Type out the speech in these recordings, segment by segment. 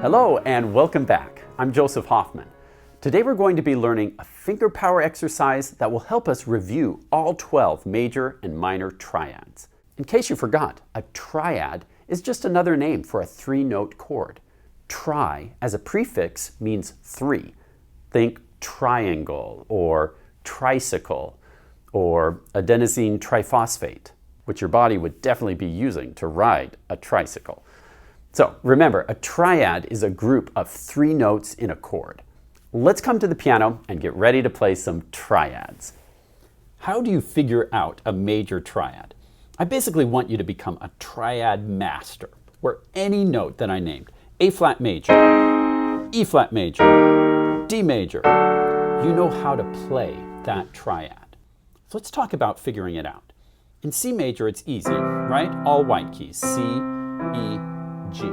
Hello and welcome back. I'm Joseph Hoffman. Today we're going to be learning a finger power exercise that will help us review all 12 major and minor triads. In case you forgot, a triad is just another name for a three-note chord. Tri as a prefix means three. Think triangle or tricycle or adenosine triphosphate, which your body would definitely be using to ride a tricycle. So remember, a triad is a group of three notes in a chord. Let's come to the piano and get ready to play some triads. How do you figure out a major triad? I basically want you to become a triad master, where any note that I named, A flat major, E flat major, D major, you know how to play that triad. So let's talk about figuring it out. In C major, it's easy, right? All white keys, C, E, G.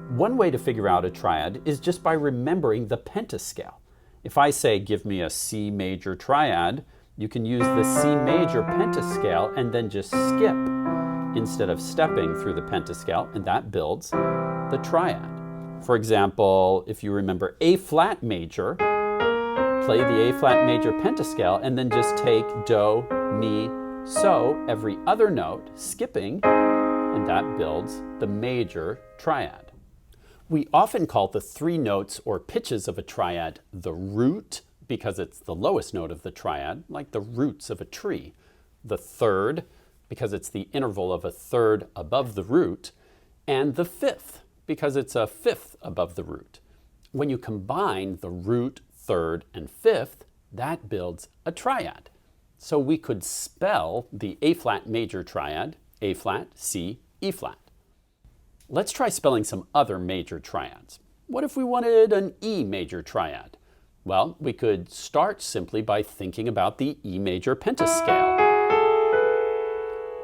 One way to figure out a triad is just by remembering the pentascale. If I say, give me a C major triad, you can use the C major pentascale and then just skip instead of stepping through the pentascale, and that builds the triad. For example, if you remember A flat major, play the A flat major pentascale and then just take Do, Mi, So every other note, skipping, and that builds the major triad. We often call the three notes or pitches of a triad the root because it's the lowest note of the triad, like the roots of a tree. The third because it's the interval of a third above the root, and the fifth because it's a fifth above the root. When you combine the root, third, and fifth, that builds a triad. So we could spell the A flat major triad, A flat, C, E flat. Let's try spelling some other major triads. What if we wanted an E major triad? Well, we could start simply by thinking about the E major pentascale.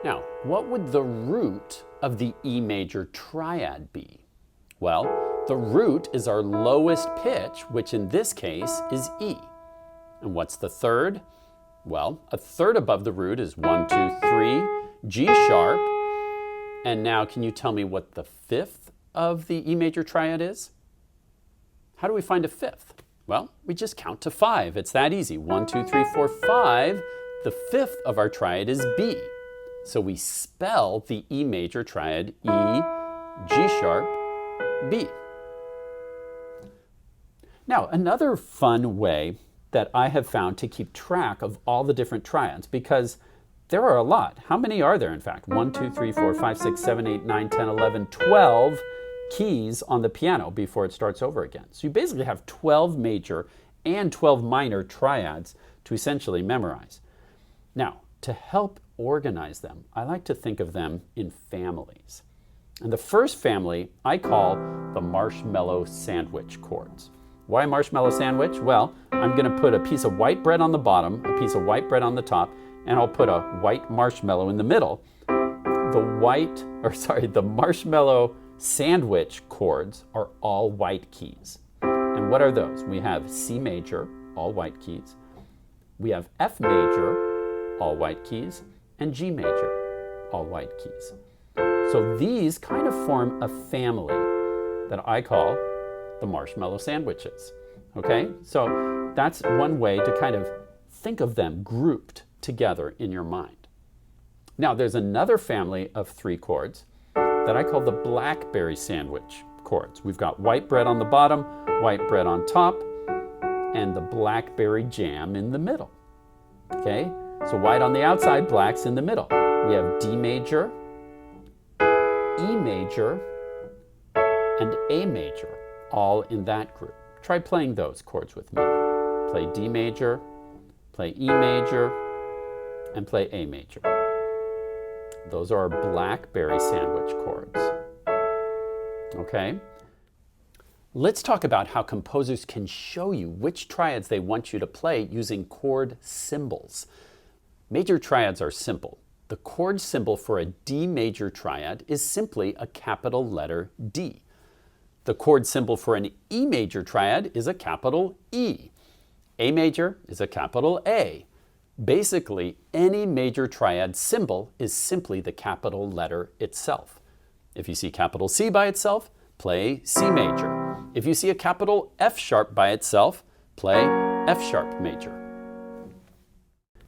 Now, what would the root of the E major triad be? Well, the root is our lowest pitch, which in this case is E. And what's the third? Well, a third above the root is 1, 2, 3, G sharp. And now can you tell me what the fifth of the E major triad is? How do we find a fifth? Well, we just count to 5. It's that easy. 1, 2, 3, 4, 5. The fifth of our triad is B. So we spell the E major triad E, G sharp, B. Now, another fun way that I have found to keep track of all the different triads, because there are a lot. How many are there, in fact? 1, 2, 3, 4, 5, 6, 7, 8, 9, 10, 11, 12 keys on the piano before it starts over again. So you basically have 12 major and 12 minor triads to essentially memorize. Now, to help organize them, I like to think of them in families. And the first family I call the marshmallow sandwich chords. Why marshmallow sandwich? Well, I'm going to put a piece of white bread on the bottom, a piece of white bread on the top, and I'll put a white marshmallow in the middle. The marshmallow sandwich chords are all white keys. And what are those? We have C major, all white keys. We have F major, all white keys, and G major, all white keys. So these kind of form a family that I call the marshmallow sandwiches. Okay? So that's one way to kind of think of them grouped together in your mind. Now, there's another family of three chords that I call the blackberry sandwich chords. We've got white bread on the bottom, white bread on top, and the blackberry jam in the middle. Okay? So white on the outside, black's in the middle. We have D major, E major, and A major, all in that group. Try playing those chords with me. Play D major, play E major, and play A major. Those are our blackberry sandwich chords. Okay? Let's talk about how composers can show you which triads they want you to play using chord symbols. Major triads are simple. The chord symbol for a D major triad is simply a capital letter D. The chord symbol for an E major triad is a capital E. A major is a capital A. Basically, any major triad symbol is simply the capital letter itself. If you see capital C by itself, play C major. If you see a capital F sharp by itself, play F sharp major.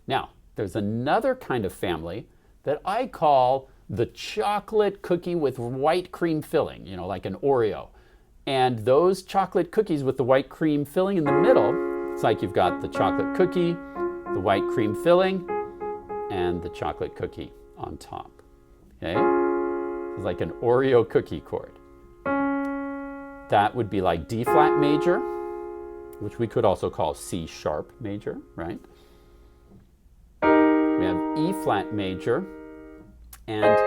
Now, there's another kind of family that I call the chocolate cookie with white cream filling, you know, like an Oreo. And those chocolate cookies with the white cream filling in the middle, it's like you've got the chocolate cookie, the white cream filling, and the chocolate cookie on top. Okay? It's like an Oreo cookie chord. That would be like D flat major, which we could also call C sharp major, right? We have E flat major and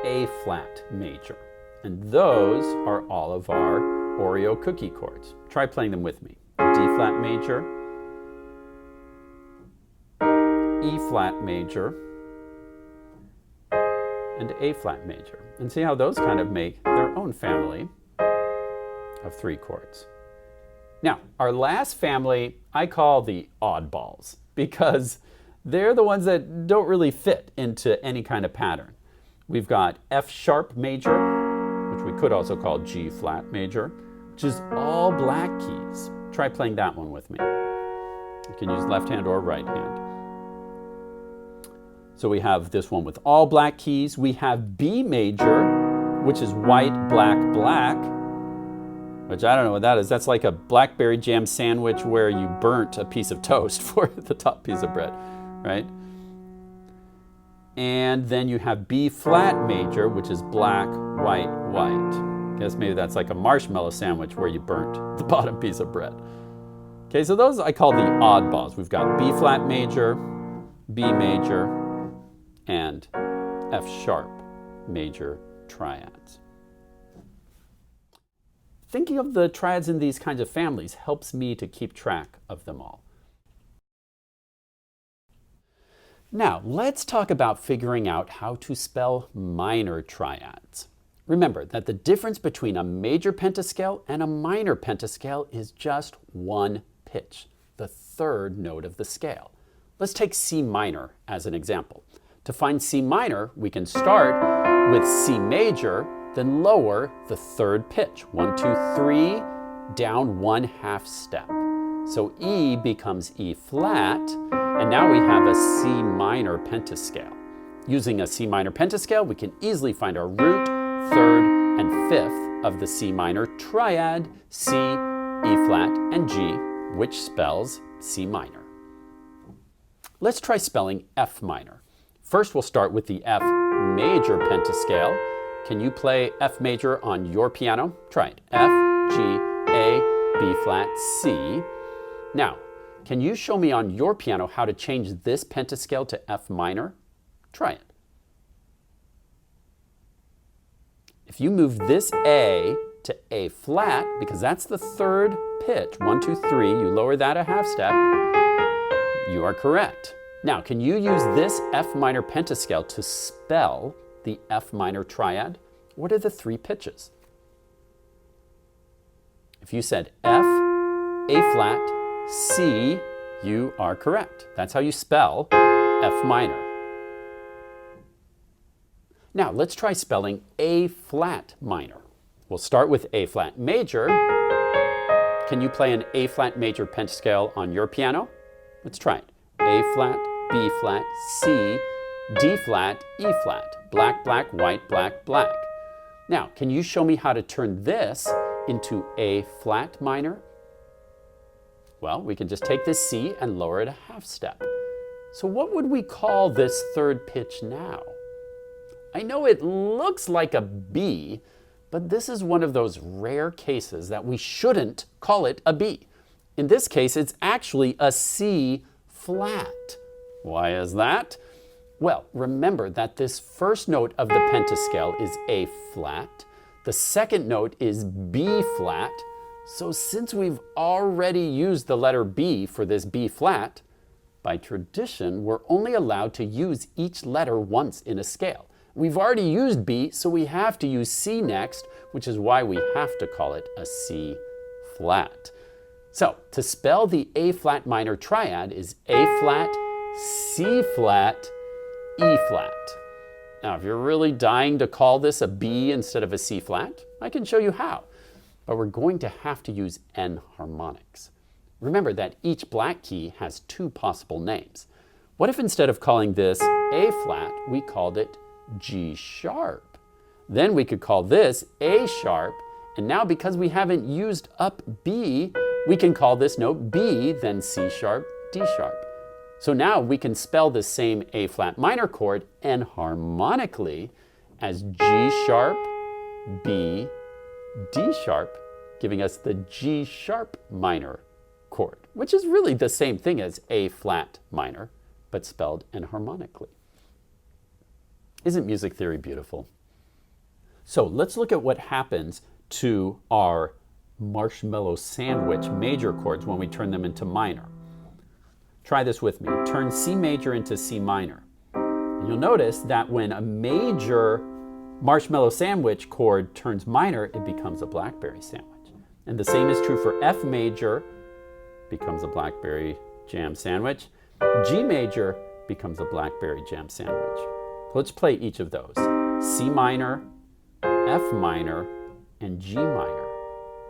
A flat major. And those are all of our Oreo cookie chords. Try playing them with me. D flat major, E flat major, and A flat major. And see how those kind of make their own family of 3 chords. Now, our last family I call the oddballs because they're the ones that don't really fit into any kind of pattern. We've got F sharp major, which we could also call G flat major, which is all black keys. Try playing that one with me. You can use left hand or right hand. So we have this one with all black keys. We have B major, which is white, black, black, which I don't know what that is. That's like a blackberry jam sandwich where you burnt a piece of toast for the top piece of bread, right? And then you have B flat major, which is black, white, white. Guess maybe that's like a marshmallow sandwich where you burnt the bottom piece of bread. Okay, so those I call the oddballs. We've got B flat major, B major, and F sharp major triads. Thinking of the triads in these kinds of families helps me to keep track of them all. Now, let's talk about figuring out how to spell minor triads. Remember that the difference between a major pentascale and a minor pentascale is just 1 pitch, the 3rd note of the scale. Let's take C minor as an example. To find C minor, we can start with C major, then lower the 3rd pitch. 1, 2, 3, down 1/2 step. So E becomes E flat, and now we have a C minor pentascale. Using a C minor pentascale, we can easily find our root, 3rd, and 5th of the C minor triad, C, E flat, and G, which spells C minor. Let's try spelling F minor. First, we'll start with the F major pentascale. Can you play F major on your piano? Try it. F, G, A, B flat, C. Now, can you show me on your piano how to change this pentascale to F minor? Try it. If you move this A to A flat, because that's the 3rd pitch, 1, 2, 3, you lower that 1/2 step, you are correct. Now, can you use this F minor pentascale to spell the F minor triad? What are the 3 pitches? If you said F, A flat, C, you are correct. That's how you spell F minor. Now, let's try spelling A flat minor. We'll start with A flat major. Can you play an A flat major pentascale on your piano? Let's try it. A flat, B flat, C, D flat, E flat. Black, black, white, black, black. Now, can you show me how to turn this into A flat minor? Well, we can just take this C and lower it 1/2 step. So what would we call this 3rd pitch now? I know it looks like a B, but this is one of those rare cases that we shouldn't call it a B. In this case, it's actually a C flat. Why is that? Well, remember that this first note of the pentascale is A flat. The second note is B flat. So since we've already used the letter B for this B flat, by tradition, we're only allowed to use each letter once in a scale. We've already used B, so we have to use C next, which is why we have to call it a C flat. So to spell the A flat minor triad is A flat, C flat, E flat. Now, if you're really dying to call this a B instead of a C flat, I can show you how. but we're going to have to use enharmonics. Remember that each black key has two possible names. What if instead of calling this A flat, we called it G sharp? Then we could call this A sharp, and now because we haven't used up B, we can call this note B, then C sharp, D sharp. So now we can spell the same A flat minor chord enharmonically as G sharp, B, D sharp, giving us the G sharp minor chord, which is really the same thing as A flat minor, but spelled enharmonically. Isn't music theory beautiful? So let's look at what happens to our marshmallow sandwich major chords when we turn them into minor. Try this with me. Turn C major into C minor. And you'll notice that when a major marshmallow sandwich chord turns minor, it becomes a blackberry sandwich. And the same is true for F major, becomes a blackberry jam sandwich. G major becomes a blackberry jam sandwich. Let's play each of those. C minor, F minor, and G minor.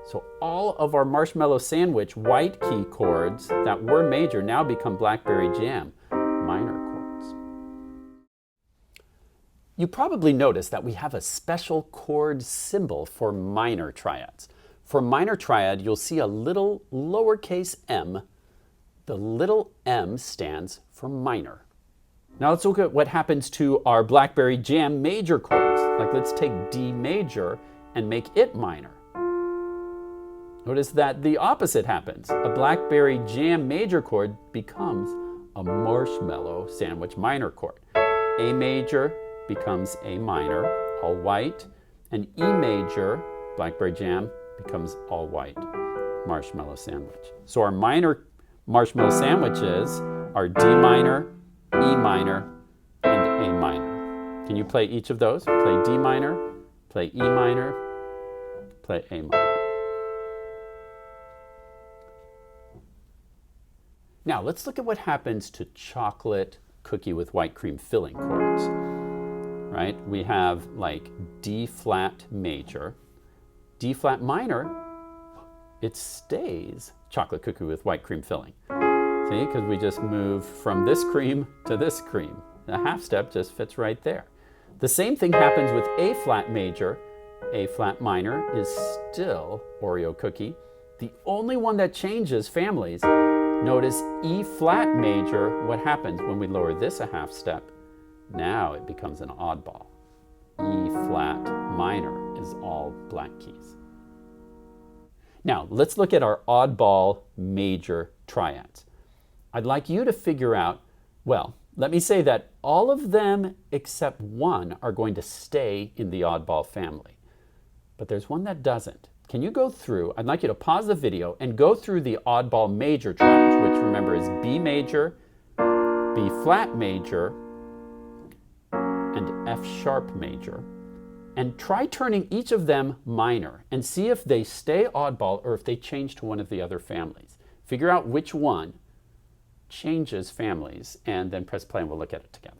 So all of our marshmallow sandwich white key chords that were major now become blackberry jam minor chords. You probably noticed that we have a special chord symbol for minor triads. For minor triad, you'll see a little lowercase m. The little m stands for minor. Now let's look at what happens to our blackberry jam major chords. Like let's take D major and make it minor. Notice that the opposite happens. A blackberry jam major chord becomes a marshmallow sandwich minor chord. A major becomes A minor, all white, and E major, blackberry jam, becomes all white, marshmallow sandwich. So our minor marshmallow sandwiches are D minor, E minor, and A minor. Can you play each of those? Play D minor, play E minor, play A minor. Now let's look at what happens to chocolate cookie with white cream filling chords. Right? We have like D flat major, D flat minor, it stays chocolate cookie with white cream filling. See, because we just move from this cream to this cream. The half step just fits right there. The same thing happens with A flat major. A flat minor is still Oreo cookie. The only one that changes families, notice E flat major, what happens when we lower this a half step? Now it becomes an oddball. E flat minor is all black keys. Now let's look at our oddball major triads. I'd like you to figure out, well, let me say that all of them except one are going to stay in the oddball family. But there's one that doesn't. Can you go through, I'd like you to pause the video and go through the oddball major triads, which remember is B major, B flat major, and F sharp major, and try turning each of them minor and see if they stay oddball or if they change to one of the other families. Figure out which one changes families and then press play and we'll look at it together.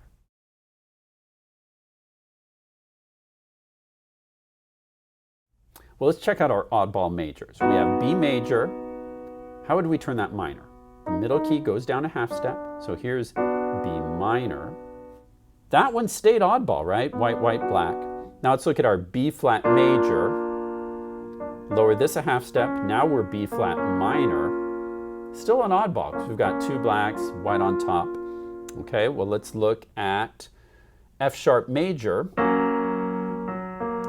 Well, let's check out our oddball majors. We have B major. How would we turn that minor? The middle key goes down a half step. So here's B minor. That one stayed oddball, right? White, white, black. Now let's look at our B flat major. Lower this a half step. Now we're B flat minor. Still an oddball because we've got two blacks, white on top. Okay, well let's look at F sharp major.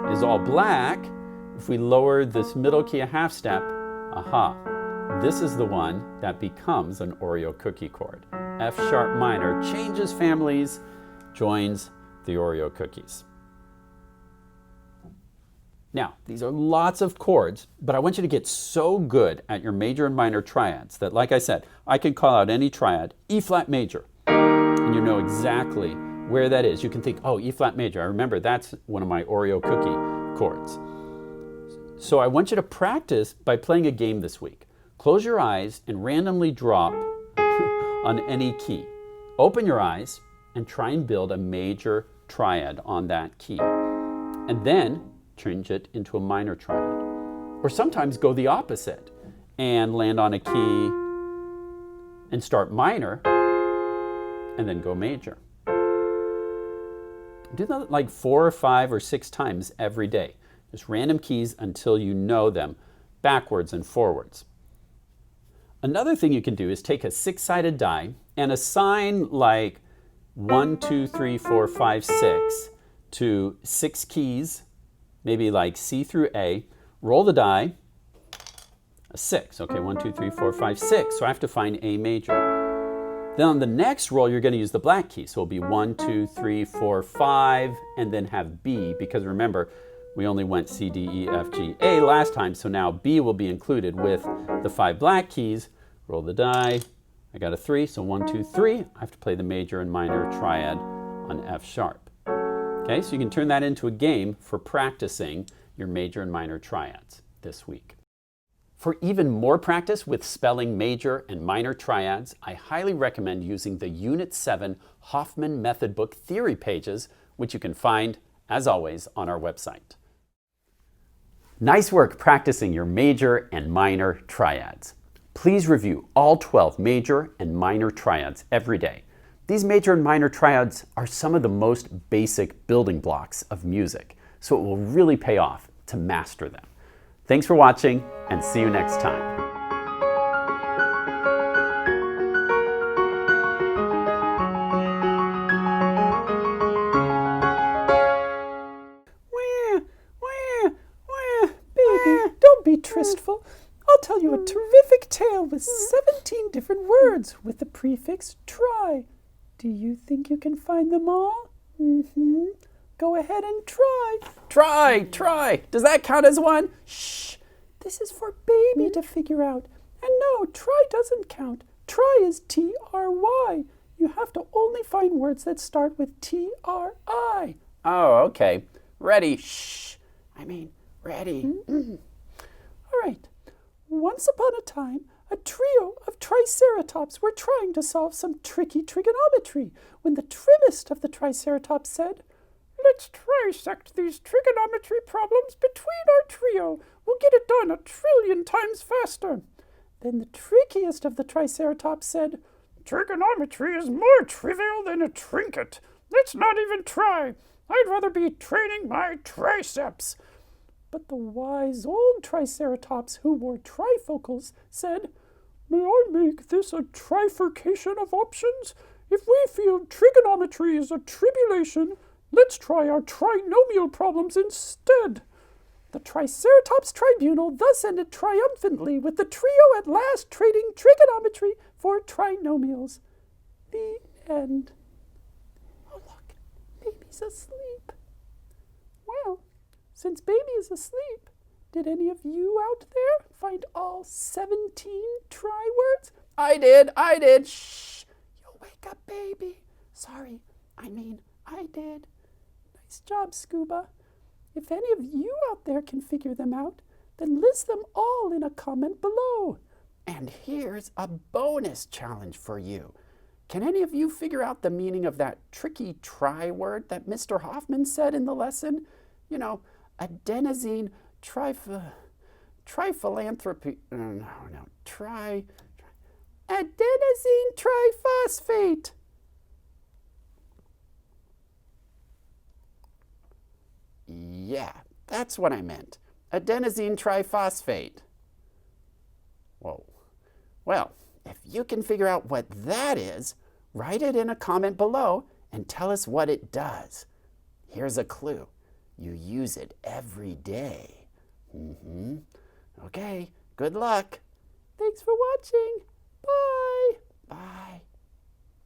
Is all black. If we lower this middle key a half step, aha, this is the one that becomes an Oreo cookie chord. F sharp minor changes families, joins the Oreo cookies. Now, these are lots of chords, but I want you to get so good at your major and minor triads that, like I said, I can call out any triad, E flat major, and you know exactly where that is. You can think, oh, E flat major, I remember that's one of my Oreo cookie chords. So I want you to practice by playing a game this week. Close your eyes and randomly drop on any key. Open your eyes and try and build a major triad on that key. And then change it into a minor triad. Or sometimes go the opposite and land on a key and start minor and then go major. Do that like 4 or 5 or 6 times every day. Just random keys until you know them backwards and forwards. Another thing you can do is take a 6-sided die and assign like 1, 2, 3, 4, 5, 6 to 6 keys, maybe like C through A. Roll the die, a 6. Okay, 1, 2, 3, 4, 5, 6. So I have to find A major. Then on the next roll, you're going to use the black key. So it'll be 1, 2, 3, 4, 5, and then have B, because remember, we only went C, D, E, F, G, A last time, so now B will be included with the 5 black keys. Roll the die. I got a 3, so 1, 2, 3. I have to play the major and minor triad on F sharp. Okay, so you can turn that into a game for practicing your major and minor triads this week. For even more practice with spelling major and minor triads, I highly recommend using the Unit 7 Hoffman Method Book theory pages, which you can find, as always, on our website. Nice work practicing your major and minor triads. Please review all 12 major and minor triads every day. These major and minor triads are some of the most basic building blocks of music, so it will really pay off to master them. Thanks for watching, and see you next time. Baby, don't be tristful. I'll tell you a terrific tale with 17 different words with the prefix tri. Do you think you can find them all? Go ahead and try. Try. Does that count as one? Shh. This is for baby to figure out. And no, try doesn't count. Try is T-R-Y. You have to only find words that start with T-R-I. Oh, okay. Ready. Shh. Ready. All right. Once upon a time, a trio of triceratops were trying to solve some tricky trigonometry when the trimmest of the triceratops said, "Let's trisect these trigonometry problems between our trio. We'll get it done 1,000,000,000,000 times faster." Then the trickiest of the triceratops said, "Trigonometry is more trivial than a trinket. Let's not even try. I'd rather be training my triceps." But the wise old triceratops, who wore trifocals, said, "May I make this a trifurcation of options? If we feel trigonometry is a tribulation, let's try our trinomial problems instead." The Triceratops Tribunal thus ended triumphantly, with the trio at last trading trigonometry for trinomials. The end. Oh, look, baby's asleep. Well, since baby is asleep, did any of you out there find all 17 tri-words? I did. Shh. You'll wake up baby. Sorry, I did. Nice job, Scuba. If any of you out there can figure them out, then list them all in a comment below. And here's a bonus challenge for you. Can any of you figure out the meaning of that tricky try word that Mr. Hoffman said in the lesson? You know, adenosine triphilanthropy. Adenosine triphosphate. Yeah, that's what I meant. Adenosine triphosphate. Whoa. Well, if you can figure out what that is, write it in a comment below and tell us what it does. Here's a clue. You use it every day. Okay, good luck. Thanks for watching. Bye. Bye.